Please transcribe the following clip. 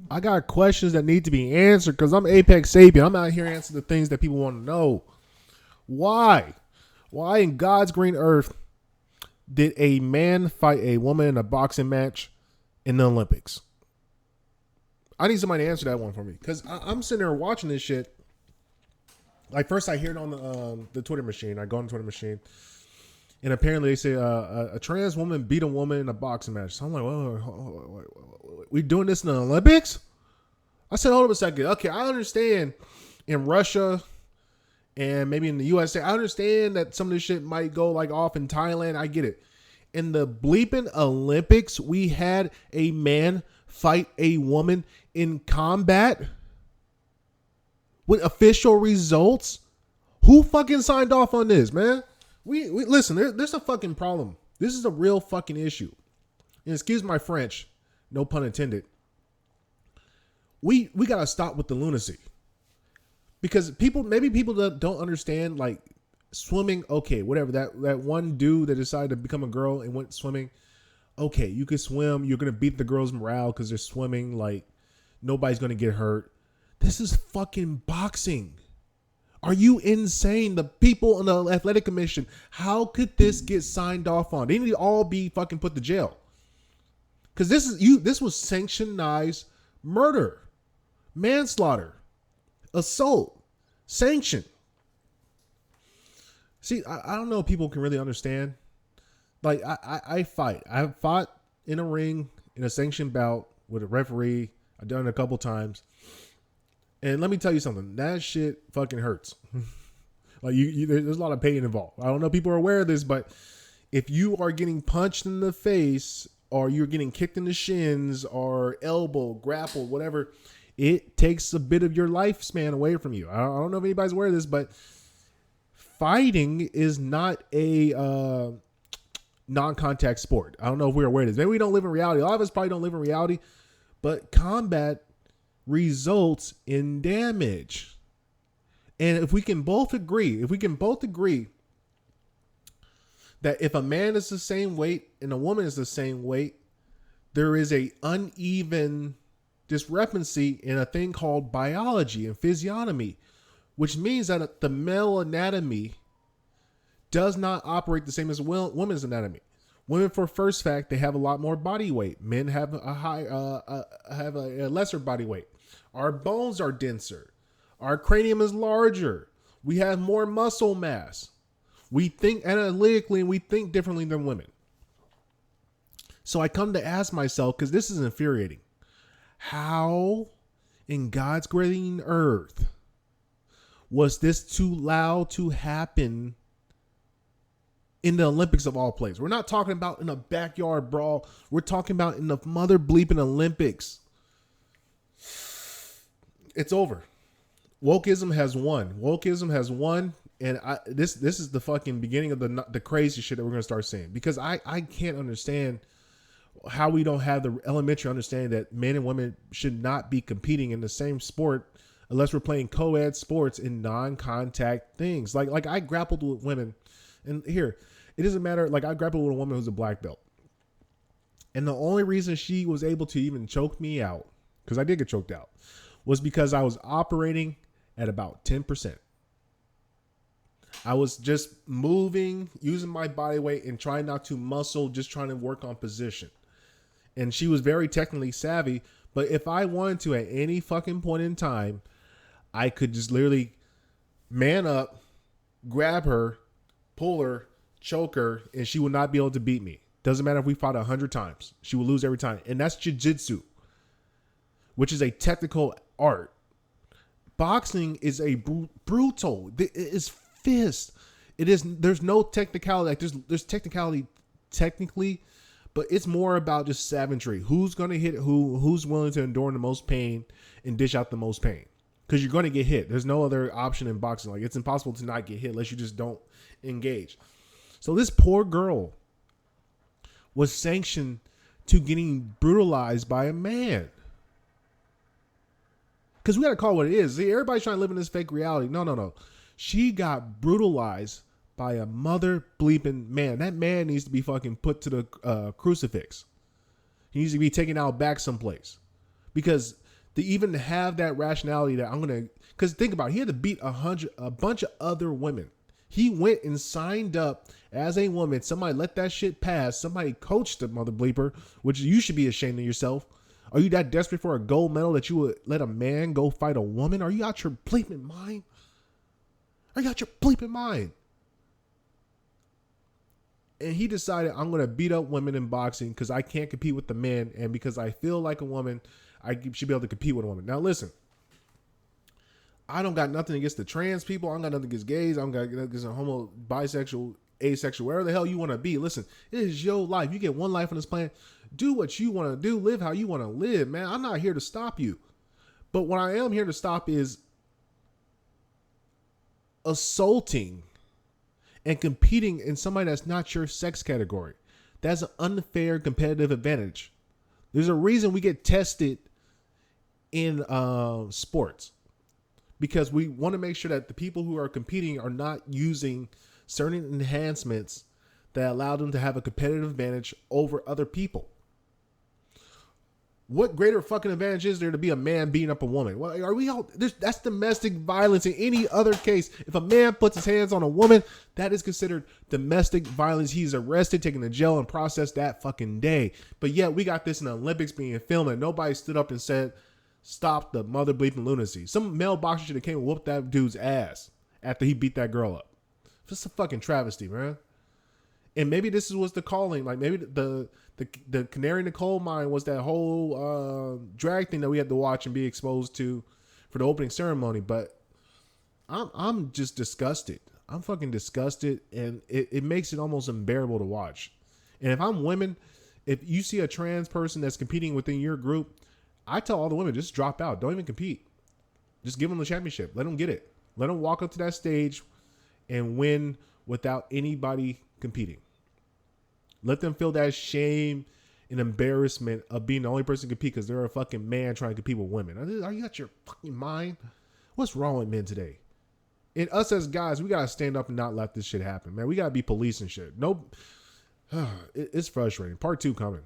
I got questions that need to be answered because I'm Apex Sapien. I'm out here answering the things that people want to know. Why? Why in God's green earth did a man fight a woman in a boxing match in the Olympics? I need somebody to answer that one for me because I'm sitting there watching this shit. Like first, I hear it on the Twitter machine. I go on the Twitter machine, and apparently they say a trans woman beat a woman in a boxing match. So I'm like, wait, we doing this in the Olympics? I said, hold up a second. Okay, I understand in Russia and maybe in the USA, I understand that some of this shit might go like off in Thailand. I get it. In the bleeping Olympics, we had a man fight a woman in combat with official results. Who fucking signed off on this, man? We listen. There's a fucking problem. This is a real fucking issue. And excuse my French, no pun intended. We gotta stop with the lunacy. Because maybe people that don't understand like swimming. Okay, whatever. That one dude that decided to become a girl and went swimming. Okay, you can swim. You're gonna beat the girls' morale because they're swimming. Like nobody's gonna get hurt. This is fucking boxing. Are you insane? The people on the athletic commission. How could this get signed off on? They need to all be fucking put to jail. Because this was sanctionized murder, manslaughter, assault, sanction. See, I don't know if people can really understand. Like, I fight. I've fought in a ring in a sanctioned bout with a referee. I've done it a couple times. And let me tell you something. That shit fucking hurts. Like, there's a lot of pain involved. I don't know if people are aware of this, but if you are getting punched in the face or you're getting kicked in the shins or elbow, grapple, whatever, it takes a bit of your lifespan away from you. I don't know if anybody's aware of this, but fighting is not a non-contact sport. I don't know if we're aware of this. Maybe we don't live in reality. A lot of us probably don't live in reality, but combat results in damage. And if we can both agree that if a man is the same weight and a woman is the same weight, there is a uneven discrepancy in a thing called biology and physiognomy, which means that the male anatomy does not operate the same as women's anatomy. Women, for first fact, they have a lot more body weight. Men have a lesser body weight. Our bones are denser. Our cranium is larger. We have more muscle mass. We think analytically and we think differently than women. So I come to ask myself, because this is infuriating, how in God's green earth was this too loud to happen in the Olympics of all places? We're not talking about in a backyard brawl. We're talking about in the mother bleeping Olympics. It's over. Wokeism has won. And this is the fucking beginning of the crazy shit that we're going to start seeing. Because I can't understand how we don't have the elementary understanding that men and women should not be competing in the same sport unless we're playing co-ed sports in non-contact things. Like I grappled with women. And here, it doesn't matter. Like I grappled with a woman who's a black belt. And the only reason she was able to even choke me out, because I did get choked out, was because I was operating at about 10%. I was just moving, using my body weight and trying not to muscle, just trying to work on position. And she was very technically savvy. But if I wanted to at any fucking point in time, I could just literally man up, grab her, pull her, choke her, and she would not be able to beat me. Doesn't matter if we fought 100 times. She will lose every time. And that's jiu-jitsu, which is a technical art. Boxing is a brutal. It is fist. It is. There's no technicality. Like there's technicality technically, but it's more about just savagery. Who's going to hit who? Who's willing to endure the most pain and dish out the most pain? Because you're going to get hit. There's no other option in boxing. Like it's impossible to not get hit unless you just don't engage. So this poor girl was sanctioned to getting brutalized by a man. Because we got to call it what it is. See, everybody's trying to live in this fake reality. No. She got brutalized by a mother bleeping man. That man needs to be fucking put to the crucifix. He needs to be taken out back someplace. Because to even have that rationality that I'm gonna, because think about it, he had to beat a bunch of other women. He went and signed up as a woman. Somebody let that shit pass. Somebody coached the mother bleeper, which you should be ashamed of yourself. Are you that desperate for a gold medal that you would let a man go fight a woman? Are you out your bleeping mind? Are you out your bleeping mind? And he decided, I'm going to beat up women in boxing because I can't compete with the men. And because I feel like a woman, I should be able to compete with a woman. Now, listen, I don't got nothing against the trans people. I don't got nothing against gays. I don't got nothing against homo, bisexual, asexual, wherever the hell you want to be. Listen, it is your life. You get one life on this planet. Do what you want to do. Live how you want to live, man. I'm not here to stop you. But what I am here to stop is assaulting and competing in somebody that's not your sex category. That's an unfair competitive advantage. There's a reason we get tested in sports, because we want to make sure that the people who are competing are not using certain enhancements that allow them to have a competitive advantage over other people. What greater fucking advantage is there to be a man beating up a woman? Well, are we all? That's domestic violence. In any other case, if a man puts his hands on a woman, that is considered domestic violence. He's arrested, taken to jail, and processed that fucking day. But yet we got this in the Olympics being filmed, and nobody stood up and said, "Stop the mother bleeping lunacy." Some male boxer should have came and whooped that dude's ass after he beat that girl up. It's a fucking travesty, man. And maybe this was the calling. Like maybe the canary in the coal mine was that whole drag thing that we had to watch and be exposed to for the opening ceremony. But I'm just disgusted. I'm fucking disgusted, and it makes it almost unbearable to watch. And if I'm women, if you see a trans person that's competing within your group, I tell all the women, just drop out. Don't even compete. Just give them the championship. Let them get it. Let them walk up to that stage and win without anybody competing. Let them feel that shame and embarrassment of being the only person to compete because they're a fucking man trying to compete with women. Are you out your fucking mind? What's wrong with men today? And us as guys, we got to stand up and not let this shit happen, man. We got to be police and shit. No, it's frustrating. Part 2 coming.